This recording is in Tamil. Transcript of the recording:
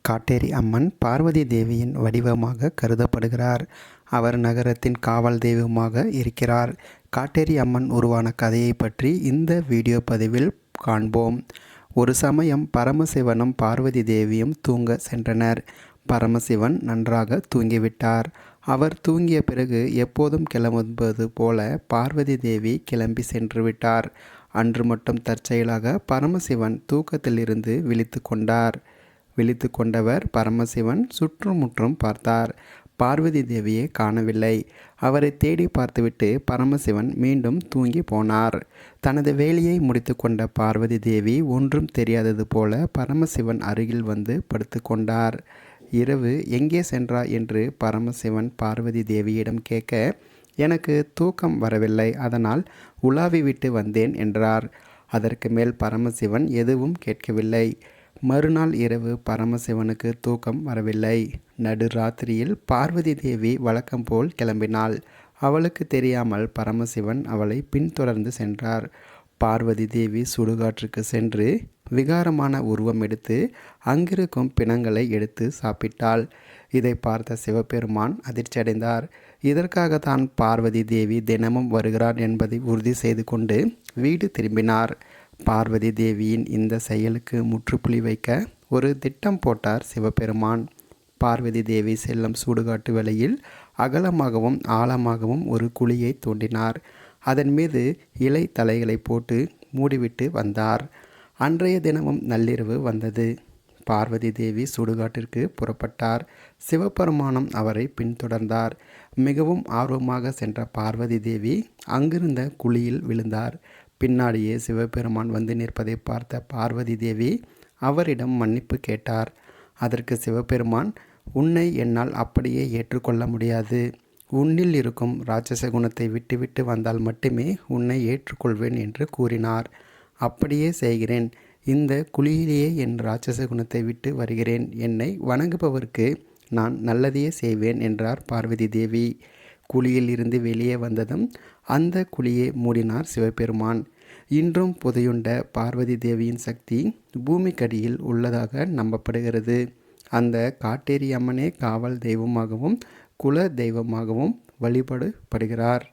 காட்டேரி அம்மன் பார்வதி தேவியின் வடிவமாக கருதப்படுகிறார். அவர் நகரத்தின் காவல் தெய்வமாக இருக்கிறார். காட்டேரி அம்மன் உருவான கதையை பற்றி இந்த வீடியோ பதிவில் காண்போம். ஒரு சமயம் பரமசிவனும் பார்வதி தேவியும் தூங்க சென்றனர். பரமசிவன் நன்றாக தூங்கிவிட்டார். அவர் தூங்கிய பிறகு எப்போதும் கிளம்புவது போல பார்வதி தேவி கிளம்பி சென்று விட்டார். அன்று மட்டும் தற்செயலாக பரமசிவன் தூக்கத்திலிருந்து விழித்து கொண்டவர் பரமசிவன் சுற்றுமுற்றும் பார்த்தார். பார்வதி தேவியை காணவில்லை. அவரை தேடி பார்த்துவிட்டு பரமசிவன் மீண்டும் தூங்கி போனார். தனது வேலையை முடித்து கொண்ட பார்வதி தேவி ஒன்றும் தெரியாதது போல பரமசிவன் அருகில் வந்து படுத்து கொண்டார். இரவு எங்கே சென்றாய் என்று பரமசிவன் பார்வதி தேவியிடம் கேட்க, எனக்கு தூக்கம் வரவில்லை, அதனால் உலாவி விட்டு வந்தேன் என்றார். அதற்கு மேல் பரமசிவன் எதுவும் கேட்கவில்லை. மறுநாள் இரவு பரமசிவனுக்கு தூக்கம் வரவில்லை. நடுராத்திரியில் பார்வதி தேவி வழக்கம் போல் கிளம்பினாள். அவளுக்கு தெரியாமல் பரமசிவன் அவளை பின்தொடர்ந்து சென்றார். பார்வதி தேவி சுடுகாற்றுக்கு சென்று விகாரமான உருவம் எடுத்து அங்கிருக்கும் பிணங்களை எடுத்து சாப்பிட்டாள். இதை பார்த்த சிவபெருமான் அதிர்ச்சியடைந்தார். இதற்காகத்தான் பார்வதி தேவி தினமும் வருகிறார் என்பதை உறுதி செய்து கொண்டு வீடு திரும்பினார். பார்வதி தேவியின் இந்த செயலுக்கு முற்றுப்புள்ளி வைக்க ஒரு திட்டம் போட்டார் சிவபெருமான். பார்வதி தேவி செல்லும் சுடுகாட்டு வேளையில் அகலமாகவும் ஆழமாகவும் ஒரு குழியை தோண்டினார். அதன் மீது இலை தலைகளை போட்டு மூடிவிட்டு வந்தார். அன்றைய தினமும் நள்ளிரவு வந்தது. பார்வதி தேவி சுடுகாட்டிற்கு புறப்பட்டார். சிவபெருமானும் அவரை பின்தொடர்ந்தார். மிகவும் ஆர்வமாக சென்ற பார்வதி தேவி அங்கிருந்த குழியில் விழுந்தார். பின்னாடியே சிவபெருமான் வந்து நிற்பதை பார்த்த பார்வதி தேவி அவரிடம் மன்னிப்பு கேட்டார். அதற்கு சிவபெருமான், உன்னை என்னால் அப்படியே ஏற்றுக்கொள்ள முடியாது. உன்னில் இருக்கும் ராட்சச குணத்தை விட்டுவிட்டு வந்தால் மட்டுமே உன்னை ஏற்றுக்கொள்வேன் என்று கூறினார். அப்படியே செய்கிறேன். இந்த குழியிலேயே என் ராட்சச குணத்தை விட்டு வருகிறேன். என்னை வணங்குபவருக்கு நான் நல்லதையே செய்வேன் என்றார் பார்வதி தேவி. குழியில் இருந்து வெளியே வந்ததும் அந்த குழியை மூடினார் சிவபெருமான். இன்றும் புதையுண்ட பார்வதி தேவியின் சக்தி பூமிக்கடியில் உள்ளதாக நம்பப்படுகிறது. அந்த காட்டேரி அம்மனே காவல் தெய்வமாகவும் குல தெய்வமாகவும் வழிபடுகிறார்.